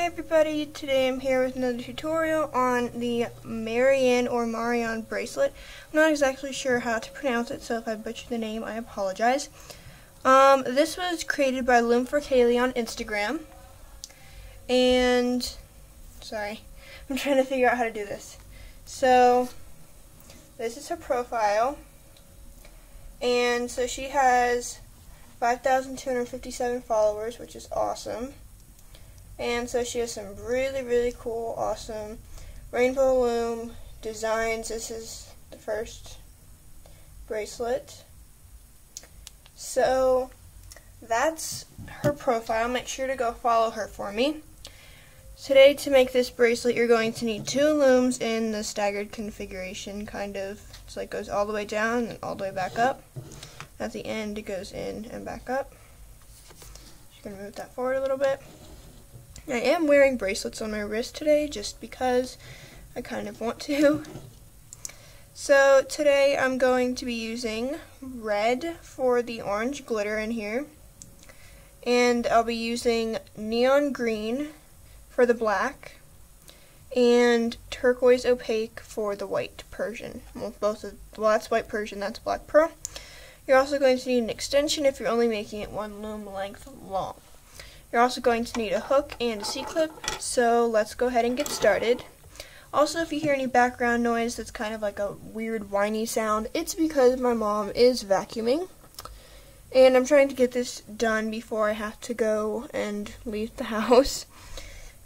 Hi everybody, today I'm here with another tutorial on the Marian or Marian bracelet. I'm not exactly sure how to pronounce it, so if I butcher the name, I apologize. This was created by Loom on Instagram. And, sorry, I'm trying to figure out how to do this. So, this is her profile. And so she has 5,257 followers, which is awesome. And so she has some really cool, awesome rainbow loom designs. This is the first bracelet. So that's her profile. Make sure to go follow her for me. Today, to make this bracelet, you're going to need 2 looms in the staggered configuration, kind of. It's like goes all the way down and all the way back up. At the end, it goes in and back up. Just going to move that forward a little bit. I am wearing bracelets on my wrist today just because I kind of want to. So today I'm going to be using red for the orange glitter in here. And I'll be using neon green for the black. And turquoise opaque for the white Persian. Well, that's white Persian, that's black pearl. You're also going to need an extension if you're only making it 1 loom length long. You're also going to need a hook and a C-clip, so let's go ahead and get started. Also, if you hear any background noise that's kind of like a weird whiny sound, it's because my mom is vacuuming. And I'm trying to get this done before I have to go and leave the house.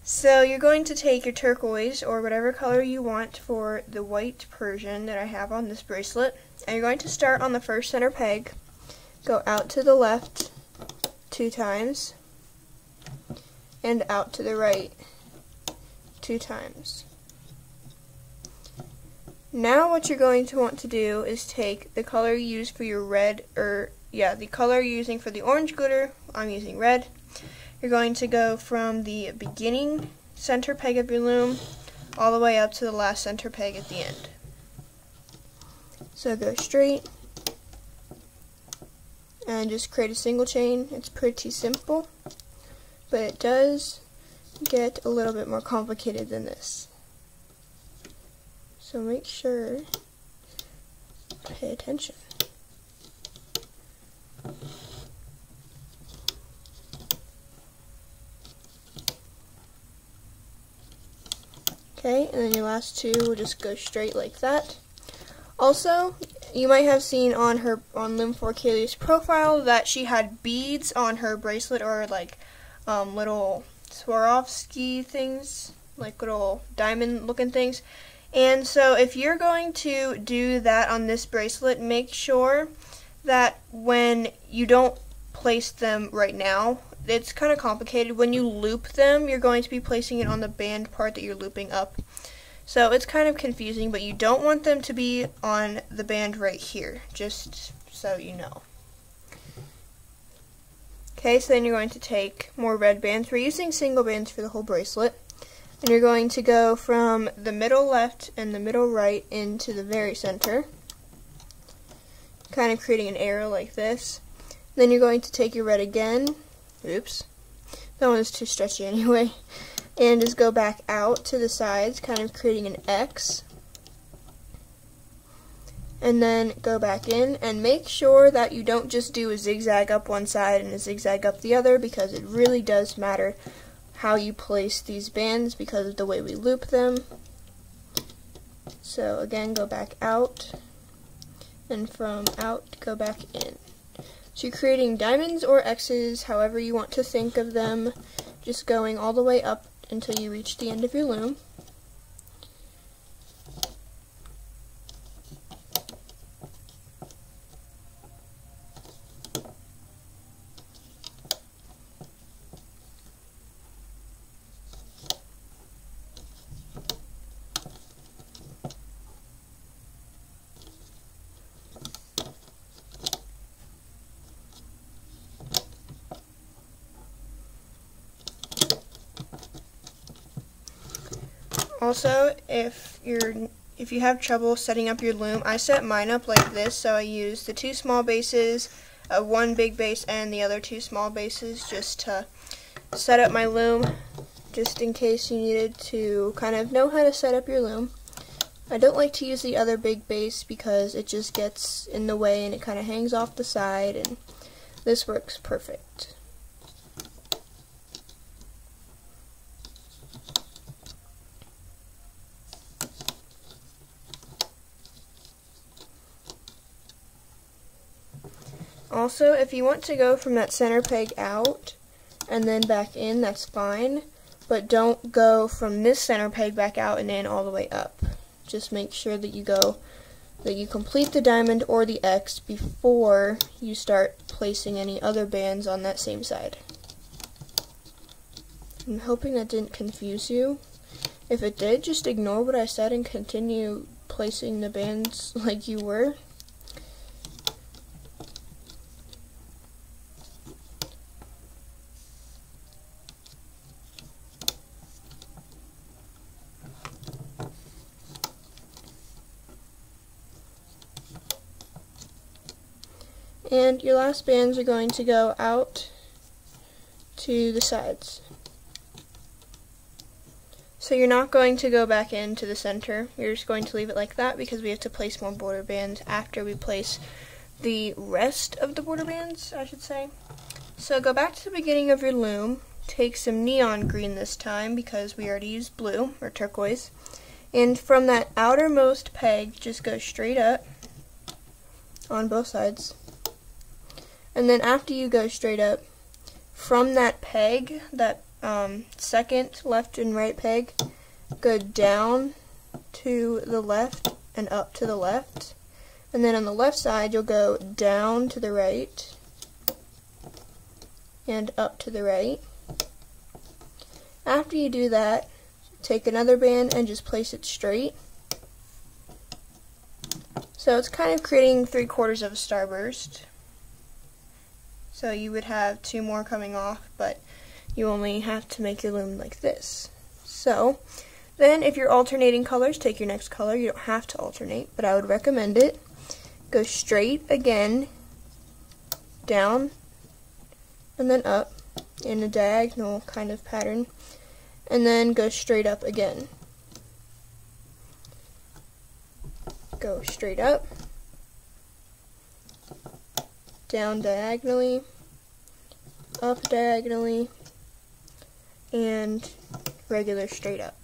So you're going to take your turquoise, or whatever color you want for the white Persian that I have on this bracelet. And you're going to start on the first center peg, go out to the left 2 times, and out to the right 2 times. Now what you're going to want to do is take the color you use for your red, the color you're using for the orange glitter, I'm using red. You're going to go from the beginning center peg of your loom all the way up to the last center peg at the end. So go straight and just create a single chain. It's pretty simple, but it does get a little bit more complicated than this. So make sure to pay attention. Okay, and then your last 2 will just go straight like that. Also, you might have seen on Loom for Kaylee's profile that she had beads on her bracelet, or like little Swarovski things, like little diamond looking things. And so if you're going to do that on this bracelet, make sure that when you don't place them right now, it's kind of complicated. When you loop them, you're going to be placing it on the band part that you're looping up. So it's kind of confusing, but you don't want them to be on the band right here, just so you know. Okay, so then you're going to take more red bands. We're using single bands for the whole bracelet. And you're going to go from the middle left and the middle right into the very center, kind of creating an arrow like this. Then you're going to take your red again. Oops, that one is too stretchy anyway. And just go back out to the sides, kind of creating an X. And then go back in, and make sure that you don't just do a zigzag up one side and a zigzag up the other, because it really does matter how you place these bands because of the way we loop them. So again, go back out, and from out, go back in. So you're creating diamonds or X's, however you want to think of them, just going all the way up until you reach the end of your loom. Also, if you have trouble setting up your loom, I set mine up like this. So I use the 2 small bases, 1 big base, and the other 2 small bases just to set up my loom just in case you needed to kind of know how to set up your loom. I don't like to use the other big base because it just gets in the way and it kind of hangs off the side, and this works perfect. Also, if you want to go from that center peg out and then back in, that's fine, but don't go from this center peg back out and in all the way up. Just make sure that you complete the diamond or the X before you start placing any other bands on that same side. I'm hoping that didn't confuse you. If it did, just ignore what I said and continue placing the bands like you were. And your last bands are going to go out to the sides. So you're not going to go back into the center. You're just going to leave it like that because we have to place more border bands after we place the rest of the border bands, I should say. So go back to the beginning of your loom. Take some neon green this time because we already used blue or turquoise. And from that outermost peg, just go straight up on both sides. And then after you go straight up, from that peg, that second left and right peg, go down to the left and up to the left. And then on the left side, you'll go down to the right and up to the right. After you do that, take another band and just place it straight. So it's kind of creating 3/4 of a starburst. So you would have 2 more coming off, but you only have to make your loom like this. So then if you're alternating colors, take your next color. You don't have to alternate, but I would recommend it. Go straight again, down, and then up in a diagonal kind of pattern, and then go straight up again. Go straight up, down diagonally, up diagonally, and regular straight up.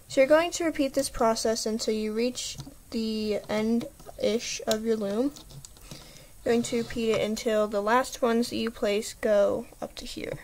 So you're going to repeat this process until you reach the end-ish of your loom. You're going to repeat it until the last ones that you place go up to here.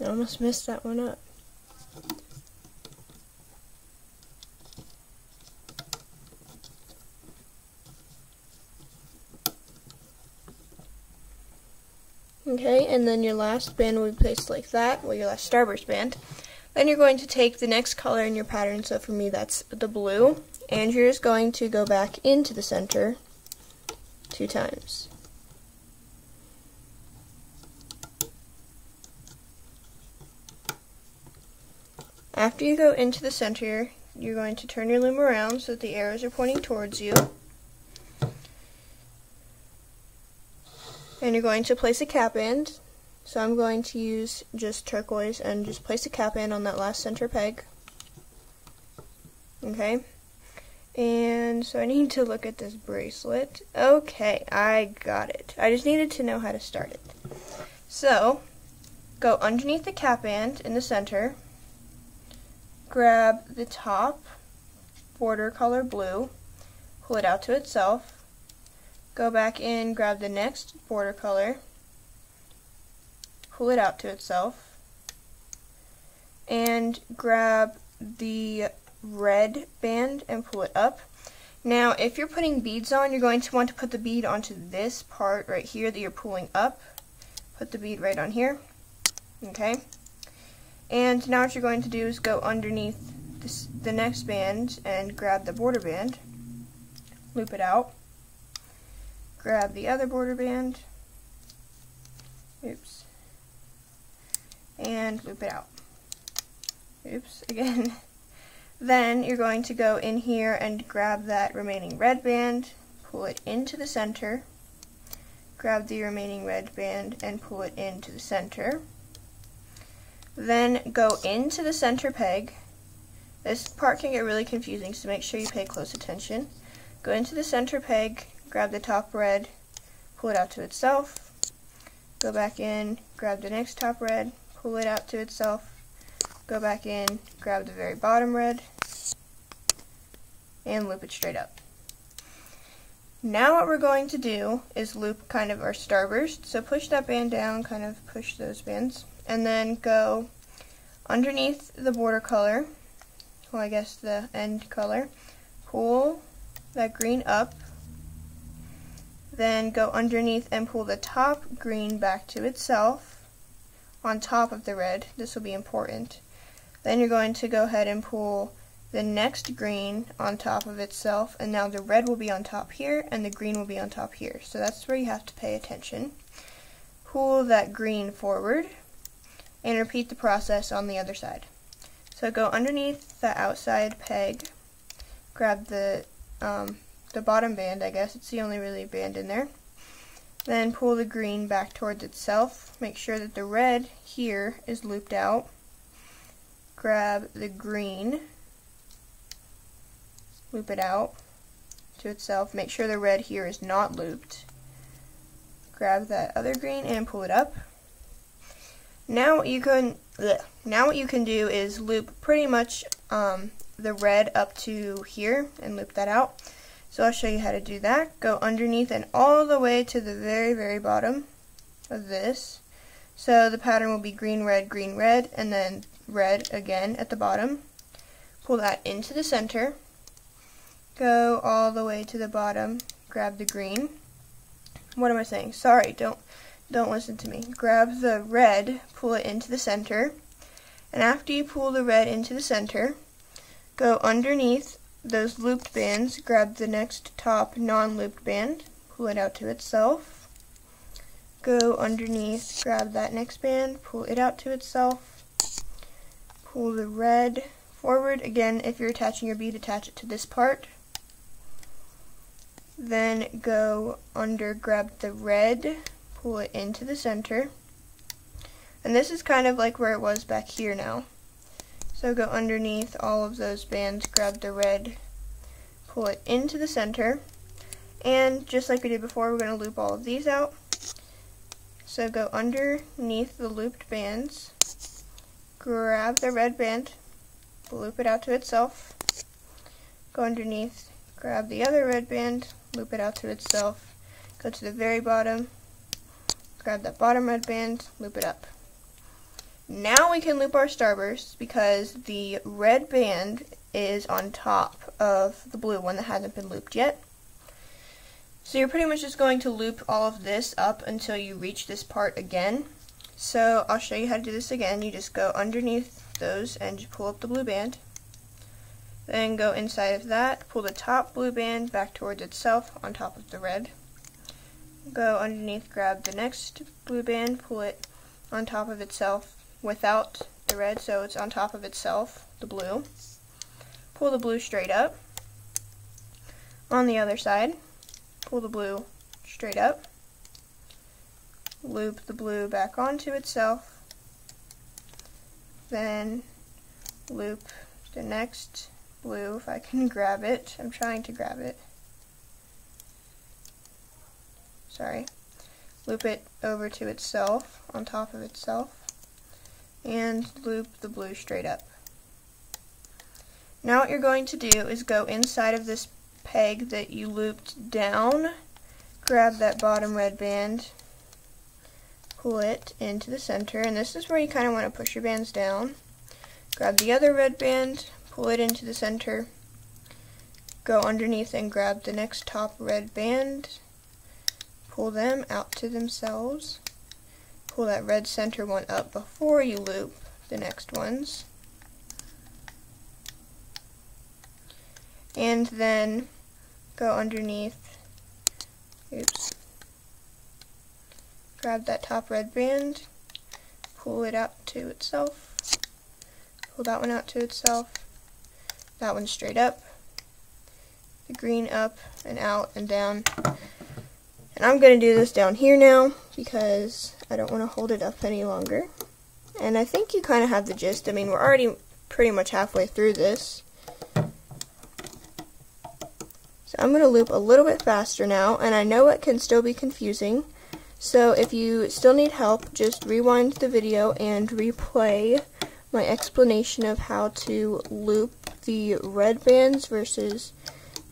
I almost messed that one up. Okay, and then your last band will be placed like that, well, your last starburst band. Then you're going to take the next color in your pattern, so for me that's the blue, and you're just going to go back into the center 2 times. After you go into the center, you're going to turn your loom around so that the arrows are pointing towards you. And you're going to place a cap band. So I'm going to use just turquoise and just place a cap band on that last center peg. Okay. And so I need to look at this bracelet. Okay, I got it. I just needed to know how to start it. So, go underneath the cap band in the center. grab the top border color blue, pull it out to itself, go back in, grab the next border color, pull it out to itself, and grab the red band and pull it up. Now if you're putting beads on, you're going to want to put the bead onto this part right here that you're pulling up. Put the bead right on here. Okay. And now what you're going to do is go underneath the next band and grab the border band, loop it out, grab the other border band, oops, and loop it out, oops, again. Then you're going to go in here and grab that remaining red band, pull it into the center, grab the remaining red band and pull it into the center. Then go into the center peg. This part can get really confusing, so make sure you pay close attention. Go into the center peg, grab the top red, pull it out to itself, go back in, grab the next top red, pull it out to itself, go back in, grab the very bottom red, and loop it straight up. Now what we're going to do is loop kind of our starburst, so push that band down, kind of push those bands, and then go underneath the border color, well I guess the end color, pull that green up, then go underneath and pull the top green back to itself on top of the red. This will be important. Then you're going to go ahead and pull the next green on top of itself, and now the red will be on top here and the green will be on top here. So that's where you have to pay attention. Pull that green forward and repeat the process on the other side. So go underneath the outside peg, grab the bottom band, I guess, it's the only really band in there. Then pull the green back towards itself. Make sure that the red here is looped out. Grab the green, loop it out to itself. Make sure the red here is not looped. Grab that other green and pull it up. Now what you can do is loop pretty much the red up to here and loop that out. So I'll show you how to do that. Go underneath and all the way to the very, very bottom of this. So the pattern will be green, red, and then red again at the bottom. Pull that into the center. Go all the way to the bottom. Grab the green. What am I saying? Sorry, don't listen to me. Grab the red, pull it into the center. And after you pull the red into the center, go underneath those looped bands, grab the next top non-looped band, pull it out to itself, go underneath, grab that next band, pull it out to itself, pull the red forward. Again, if you're attaching your bead, attach it to this part. Then go under, grab the red, pull it into the center. And this is kind of like where it was back here now. So go underneath all of those bands, grab the red, pull it into the center, and just like we did before, we're going to loop all of these out. So go underneath the looped bands, grab the red band, loop it out to itself, go underneath, grab the other red band, loop it out to itself, go to the very bottom, grab that bottom red band, loop it up. Now we can loop our starbursts because the red band is on top of the blue one that hasn't been looped yet. So you're pretty much just going to loop all of this up until you reach this part again. So I'll show you how to do this again. You just go underneath those and you pull up the blue band. Then go inside of that, pull the top blue band back towards itself on top of the red. Go underneath, grab the next blue band, pull it on top of itself without the red, so it's on top of itself, the blue. Pull the blue straight up. On the other side, pull the blue straight up. Loop the blue back onto itself. Then loop the next blue, if I can grab it. I'm trying to grab it. Sorry. Loop it over to itself, on top of itself, and loop the blue straight up. Now what you're going to do is go inside of this peg that you looped down, grab that bottom red band, pull it into the center, and this is where you kind of want to push your bands down. Grab the other red band, pull it into the center, go underneath and grab the next top red band, pull them out to themselves, pull that red center one up before you loop the next ones, and then go underneath, grab that top red band, pull it out to itself, pull that one out to itself, that one straight up, the green up and out and down. And I'm going to do this down here now because I don't want to hold it up any longer. And I think you kind of have the gist. I mean, we're already pretty much halfway through this. So I'm going to loop a little bit faster now, and I know it can still be confusing. So if you still need help, just rewind the video and replay my explanation of how to loop the red bands versus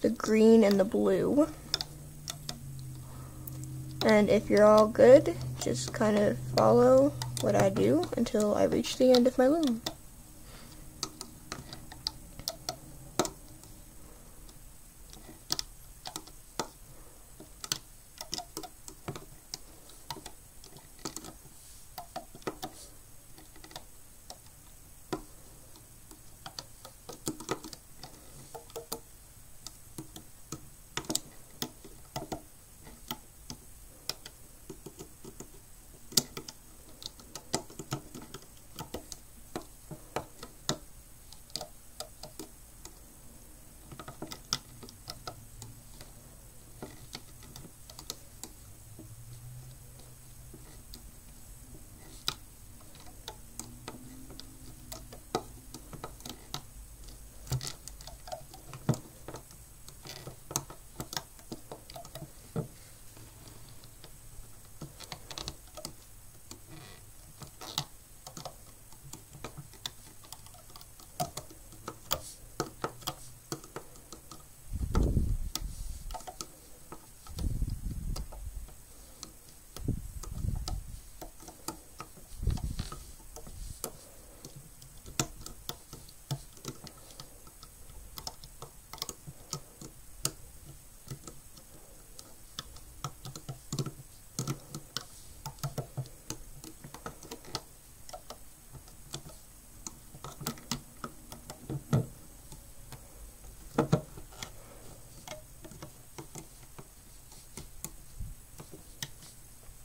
the green and the blue. And if you're all good, just kind of follow what I do until I reach the end of my loom.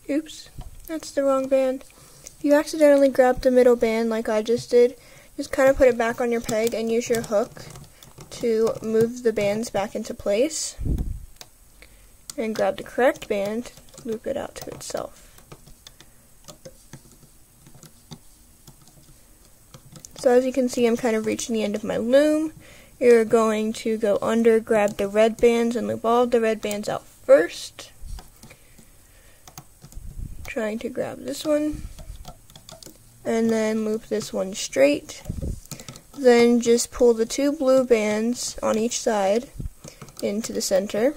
Oops, that's the wrong band. If you accidentally grab the middle band like I just did, just kind of put it back on your peg and use your hook to move the bands back into place. And grab the correct band, loop it out to itself. So as you can see, I'm kind of reaching the end of my loom. You're going to go under, grab the red bands, and loop all the red bands out first. Trying to grab this one, and then loop this one straight. Then just pull the two blue bands on each side into the center,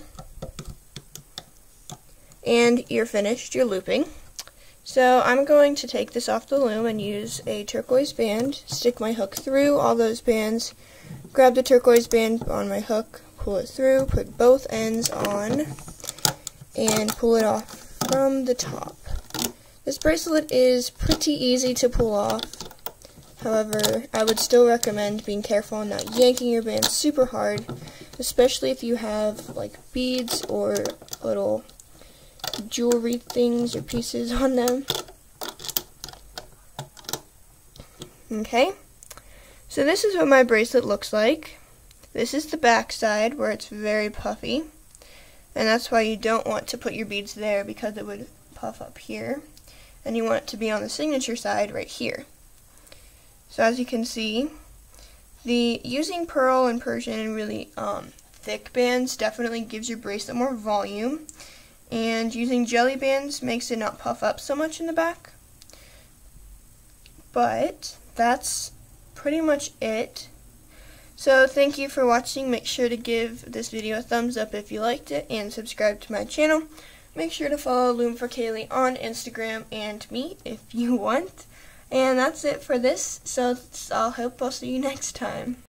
and you're finished, you're looping. So I'm going to take this off the loom and use a turquoise band, stick my hook through all those bands, grab the turquoise band on my hook, pull it through, put both ends on, and pull it off from the top. This bracelet is pretty easy to pull off. However, I would still recommend being careful and not yanking your band super hard, especially if you have like beads or little jewelry things or pieces on them. Okay, so this is what my bracelet looks like. This is the back side where it's very puffy, and that's why you don't want to put your beads there because it would puff up here. And you want it to be on the signature side right here. So as you can see, using pearl and Persian and really thick bands definitely gives your bracelet more volume, and using jelly bands makes it not puff up so much in the back. But that's pretty much it. So thank you for watching. Make sure to give this video a thumbs up if you liked it, and subscribe to my channel. Make sure to follow Loom for Kaylee on Instagram and me if you want. And that's it for this, so I'll see you next time.